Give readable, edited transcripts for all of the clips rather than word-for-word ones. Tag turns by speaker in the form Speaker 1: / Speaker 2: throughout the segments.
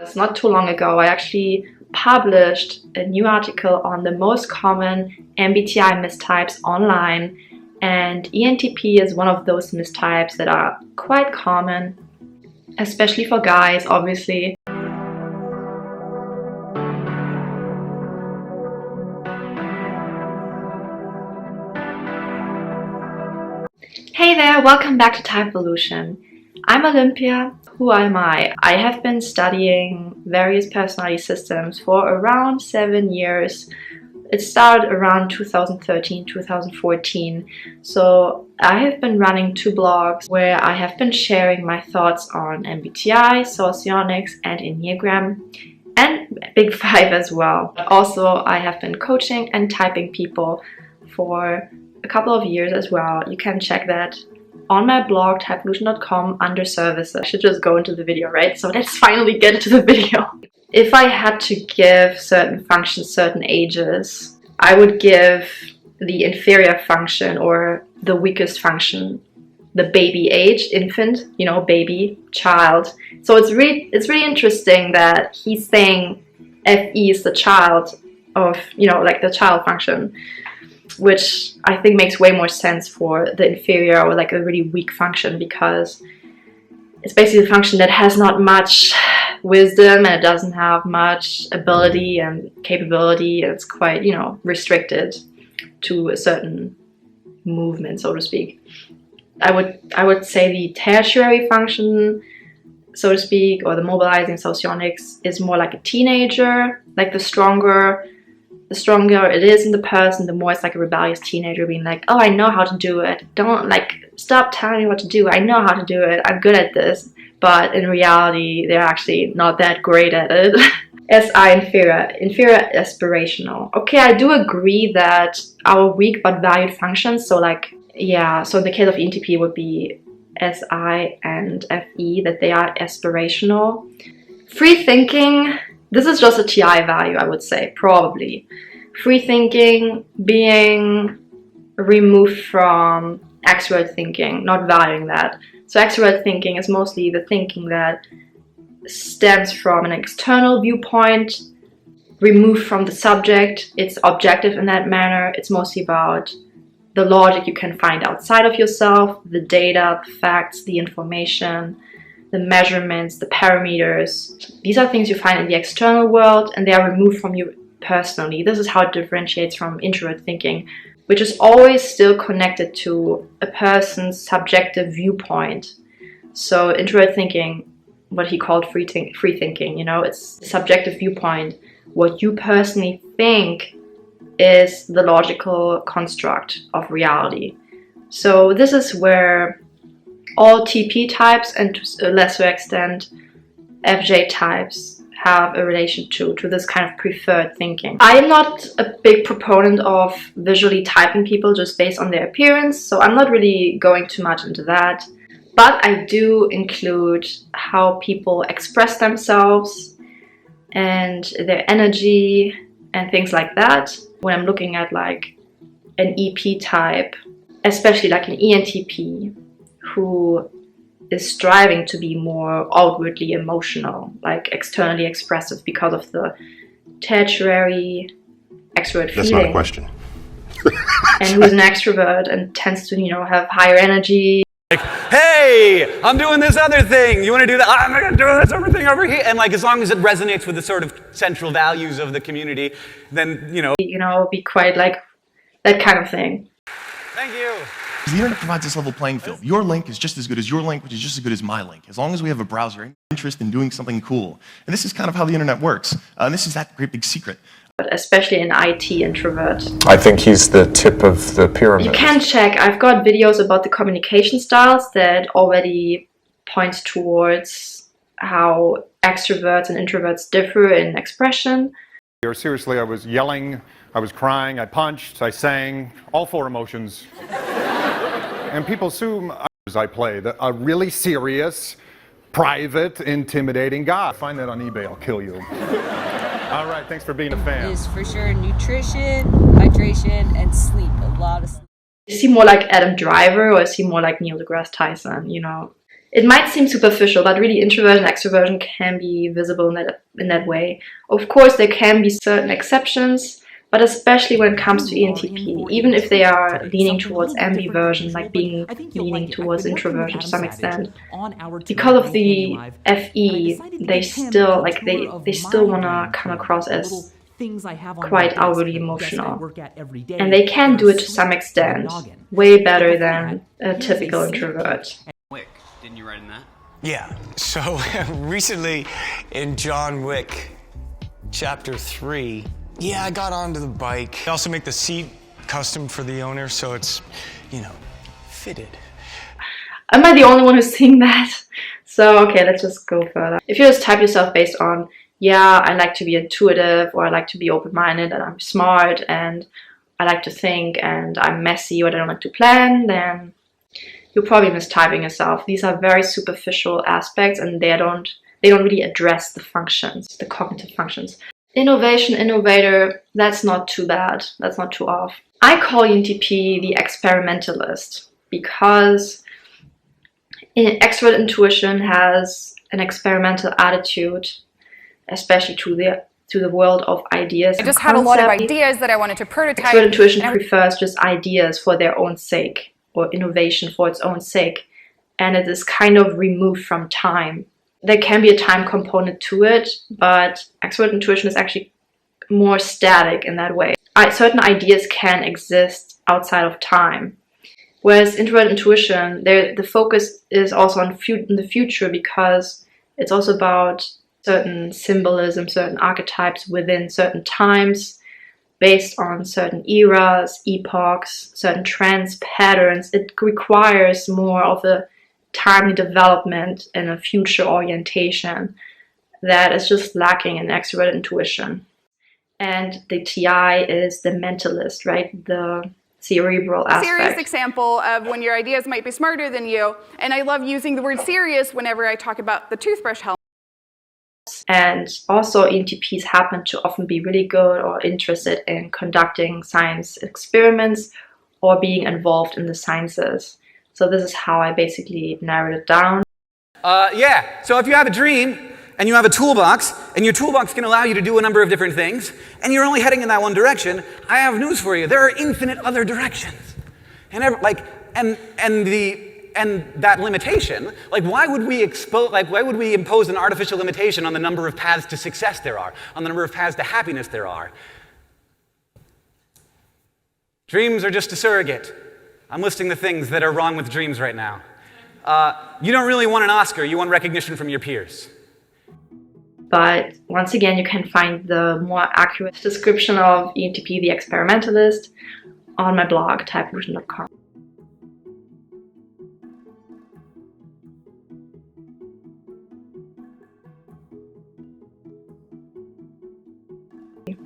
Speaker 1: It's not too long ago, I actually published a new article on the most common MBTI mistypes online, and ENTP is one of those mistypes that are quite common, especially for guys, obviously. Hey there, welcome back to Type Evolution. I'm Olympia. Who am I? I have been studying various personality systems for around 7 years. It started around 2013, 2014. So I have been running 2 blogs where I have been sharing my thoughts on MBTI, Socionics and Enneagram, and Big 5 as well. Also, I have been coaching and typing people for a couple of years as well. You can check that on my blog, typeevolution.com, under services. I should just go into the video, right? So let's finally get into the video. If I had to give certain functions certain ages, I would give the inferior function, or the weakest function, the baby age, infant, you know, baby, child. So it's really interesting that he's saying FE is the child of, you know, like the child function, which I think makes way more sense for the inferior, or like a really weak function, because it's basically a function that has not much wisdom and it doesn't have much ability and capability. It's quite, you know, restricted to a certain movement, so to speak. I would say the tertiary function, so to speak, or the mobilizing socionics, is more like a teenager. Like the stronger it is in the person, the more it's like a rebellious teenager being like, oh, I know how to do it. Don't, like, stop telling me what to do. I know how to do it. I'm good at this. But in reality, they're actually not that great at it. SI, inferior aspirational. Okay, I do agree that our weak but valued functions, so like, yeah, so in the case of ENTP would be SI and FE, that they are aspirational. Free thinking. This is just a TI value, I would say, probably. Free thinking being removed from extrovert thinking, not valuing that. So extrovert thinking is mostly the thinking that stems from an external viewpoint, removed from the subject. It's objective in that manner. It's mostly about the logic you can find outside of yourself, the data, the facts, the information, the measurements, the parameters. These are things you find in the external world, and they are removed from you personally. This is how it differentiates from introvert thinking, which is always still connected to a person's subjective viewpoint. So introvert thinking, what he called free thinking, you know, it's a subjective viewpoint. What you personally think is the logical construct of reality. So this is where all TP types, and to a lesser extent FJ types, have a relation to this kind of preferred thinking. I am not a big proponent of visually typing people just based on their appearance, so I'm not really going too much into that. But I do include how people express themselves and their energy and things like that when I'm looking at like an EP type, especially like an ENTP, who is striving to be more outwardly emotional, like externally expressive, because of the tertiary extrovert feeling.
Speaker 2: That's not a question.
Speaker 1: And who's an extrovert and tends to, you know, have higher energy.
Speaker 3: Like, hey, I'm doing this other thing. You want to do that? I'm going to do this other thing over here. And like, as long as it resonates with the sort of central values of the community, then, you know, be quite like that kind of thing. Thank you.
Speaker 4: The internet provides this level playing field. Your link is just as good as your link, which is just as good as my link, as long as we have a browser and interest in doing something cool. And this is kind of how the internet works. And this is that great big secret.
Speaker 1: But especially an IT introvert.
Speaker 2: I think he's the tip of the pyramid.
Speaker 1: You can check. I've got videos about the communication styles that already point towards how extroverts and introverts differ in expression.
Speaker 5: Seriously, I was yelling, I was crying, I punched, I sang, all 4 emotions. And people assume I play a really serious, private, intimidating guy. Find that on eBay, I'll kill you. All right, thanks for being a fan.
Speaker 6: Is for sure nutrition, hydration, and sleep. A lot of sleep.
Speaker 1: Is he more like Adam Driver, or is he more like Neil deGrasse Tyson, you know? It might seem superficial, but really introversion and extroversion can be visible in that way. Of course, there can be certain exceptions, but especially when it comes to ENTP, even if they are leaning towards ambiversion, like leaning towards introversion to some extent, because of the FE, they still want to come across as quite outwardly emotional, and they can do it to some extent, way better than a typical introvert.
Speaker 7: Didn't you write in that?
Speaker 8: Yeah, so recently in John Wick, chapter 3, yeah, I got onto the bike. I also make the seat custom for the owner, so it's, fitted.
Speaker 1: Am I the only one who's seeing that? So, okay, let's just go further. If you just type yourself based on, yeah, I like to be intuitive, or I like to be open-minded, and I'm smart, and I like to think, and I'm messy, or I don't like to plan, then you're probably mistyping yourself. These are very superficial aspects, and they don't really address the functions, the cognitive functions. Innovation, innovator, that's not too bad. That's not too off. I call ENTP the experimentalist because extrovert intuition has an experimental attitude, especially to the world of ideas.
Speaker 9: I just had a lot of ideas that I wanted to prototype.
Speaker 1: Extrovert intuition prefers just ideas for their own sake, or innovation for its own sake, and it is kind of removed from time. There can be a time component to it, but extrovert intuition is actually more static in that way. Certain ideas can exist outside of time, whereas introverted intuition, the focus is also on in the future, because it's also about certain symbolism, certain archetypes within certain times, based on certain eras, epochs, certain trends, patterns. It requires more of a timely development and a future orientation that is just lacking in extroverted intuition. And the TI is the mentalist, right? The cerebral aspect.
Speaker 9: Serious example of when your ideas might be smarter than you. And I love using the word serious whenever I talk about the toothbrush helmet.
Speaker 1: And also ENTPs happen to often be really good or interested in conducting science experiments or being involved in the sciences. So this is how I basically narrowed it down.
Speaker 3: Yeah, so if you have a dream and you have a toolbox, and your toolbox can allow you to do a number of different things, and you're only heading in that one direction, I have news for you. There are infinite other directions. And that limitation, why would we impose an artificial limitation on the number of paths to success there are, on the number of paths to happiness there are? Dreams are just a surrogate. I'm listing the things that are wrong with dreams right now. You don't really want an Oscar, you want recognition from your peers.
Speaker 1: But once again, you can find the more accurate description of ENTP, the experimentalist, on my blog, typevolution.com.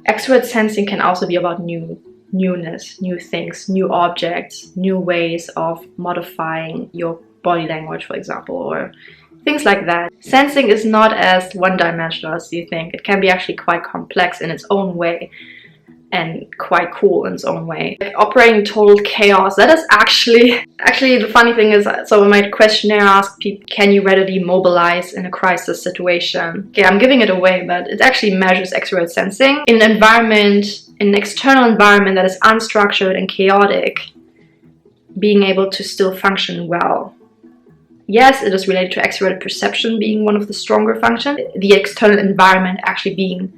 Speaker 1: Extrovert sensing can also be about newness, new things, new objects, new ways of modifying your body language, for example, or things like that. Sensing is not as one-dimensional as you think. It can be actually quite complex in its own way and quite cool in its own way. Operating in total chaos, that is actually the funny thing is, so in my questionnaire I asked people, can you readily mobilize in a crisis situation? Okay, I'm giving it away, but it actually measures extrovert sensing. In an environment, in an external environment that is unstructured and chaotic, being able to still function well. Yes, it is related to extroverted perception being one of the stronger functions. The external environment actually being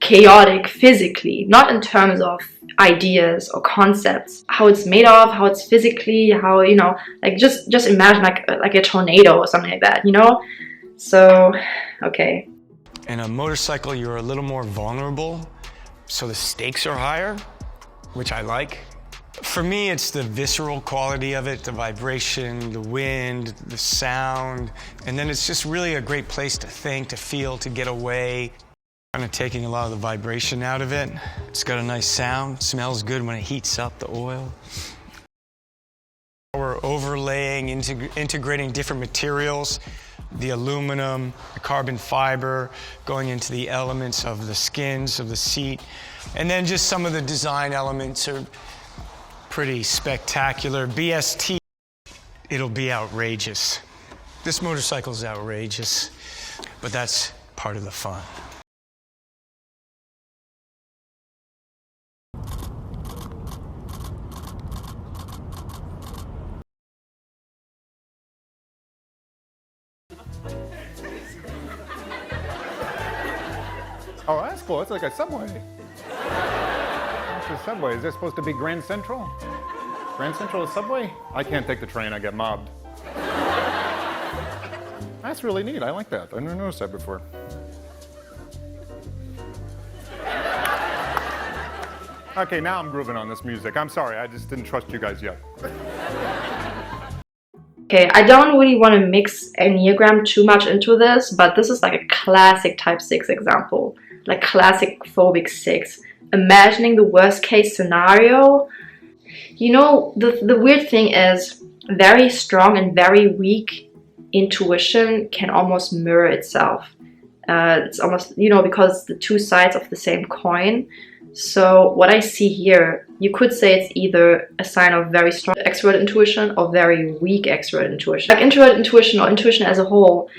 Speaker 1: chaotic physically, not in terms of ideas or concepts, how it's made of, how it's physically, how, just imagine like a tornado or something like that, So, okay.
Speaker 8: In a motorcycle, you're a little more vulnerable, so the stakes are higher, which I like. For me, it's the visceral quality of it, the vibration, the wind, the sound, and then it's just really a great place to think, to feel, to get away. Kind of taking a lot of the vibration out of it. It's got a nice sound, smells good when it heats up the oil. We're overlaying, integrating different materials, the aluminum, the carbon fiber, going into the elements of the skins of the seat, and then just some of the design elements are pretty spectacular. BST, it'll be outrageous. This motorcycle's outrageous, but that's part of the fun.
Speaker 5: Oh, that's cool. It's like a subway. It's a subway. Is this supposed to be Grand Central? Grand Central is subway? I can't take the train. I get mobbed. That's really neat. I like that. I never noticed that before. Okay, now I'm grooving on this music. I'm sorry. I just didn't trust you guys yet.
Speaker 1: Okay, I don't really want to mix Enneagram too much into this, but this is like a classic type 6 example. Like classic phobic 6. Imagining the worst case scenario. You know, the weird thing is very strong and very weak intuition can almost mirror itself. It's almost, you know, because the two sides of the same coin. So what I see here, you could say it's either a sign of very strong extrovert intuition or very weak extrovert intuition. Like introvert intuition or intuition as a whole,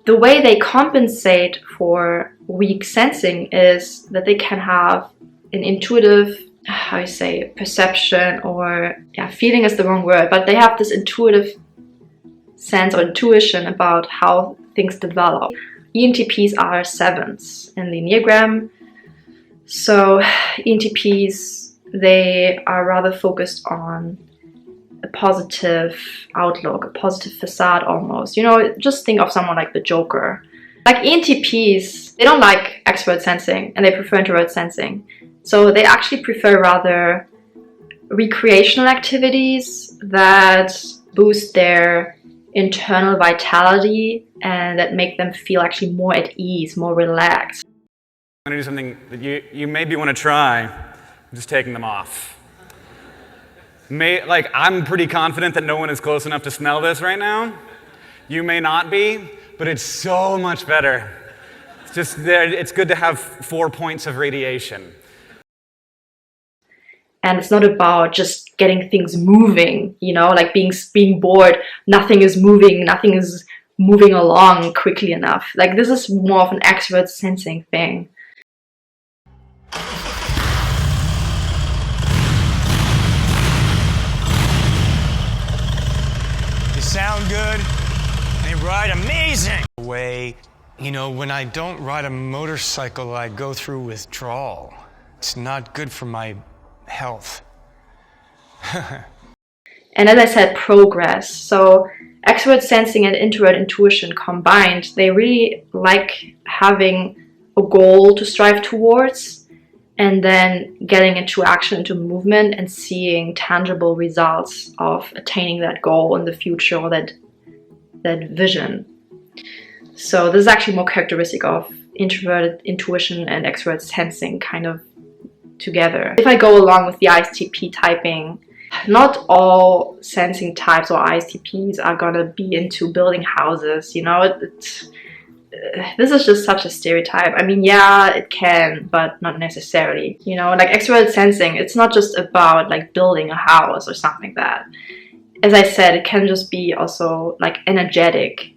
Speaker 1: the way they compensate for weak sensing is that they can have an intuitive, how you say, perception, or yeah, feeling is the wrong word, but they have this intuitive sense or intuition about how things develop. ENTPs are 7s in the Enneagram. So ENTPs, they are rather focused on a positive outlook, a positive facade almost. You know, just think of someone like the Joker. Like ENTPs, they don't like extrovert sensing and they prefer introvert sensing. So they actually prefer rather recreational activities that boost their internal vitality and that make them feel actually more at ease, more relaxed.
Speaker 3: I'm going to do something that you maybe want to try. I'm just taking them off. I'm pretty confident that no one is close enough to smell this right now. You may not be, but it's so much better. It's good to have 4 points of radiation.
Speaker 1: And it's not about just getting things moving, you know, like being bored, nothing is moving along quickly enough. Like this is more of an extrovert sensing thing.
Speaker 8: You sound good, and you ride amazing. You know, when I don't ride a motorcycle, I go through withdrawal. It's not good for my health.
Speaker 1: And as I said, progress. So extrovert sensing and introvert intuition combined, they really like having a goal to strive towards and then getting into action, into movement and seeing tangible results of attaining that goal in the future, or that vision. So this is actually more characteristic of introverted intuition and extrovert sensing kind of together. If I go along with the ISTP typing, not all sensing types or ISTPs are gonna be into building houses, you know. This is just such a stereotype. I mean, yeah, it can, but not necessarily. You know, like extroverted sensing, it's not just about like building a house or something like that. As I said, it can just be also like energetics.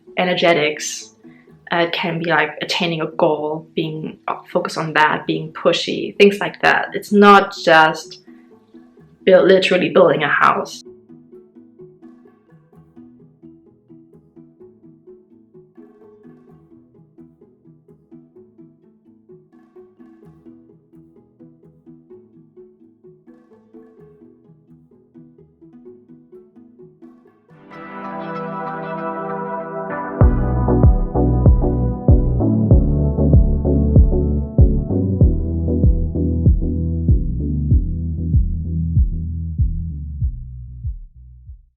Speaker 1: It can be like attaining a goal, being focused on that, being pushy, things like that. It's not just literally building a house.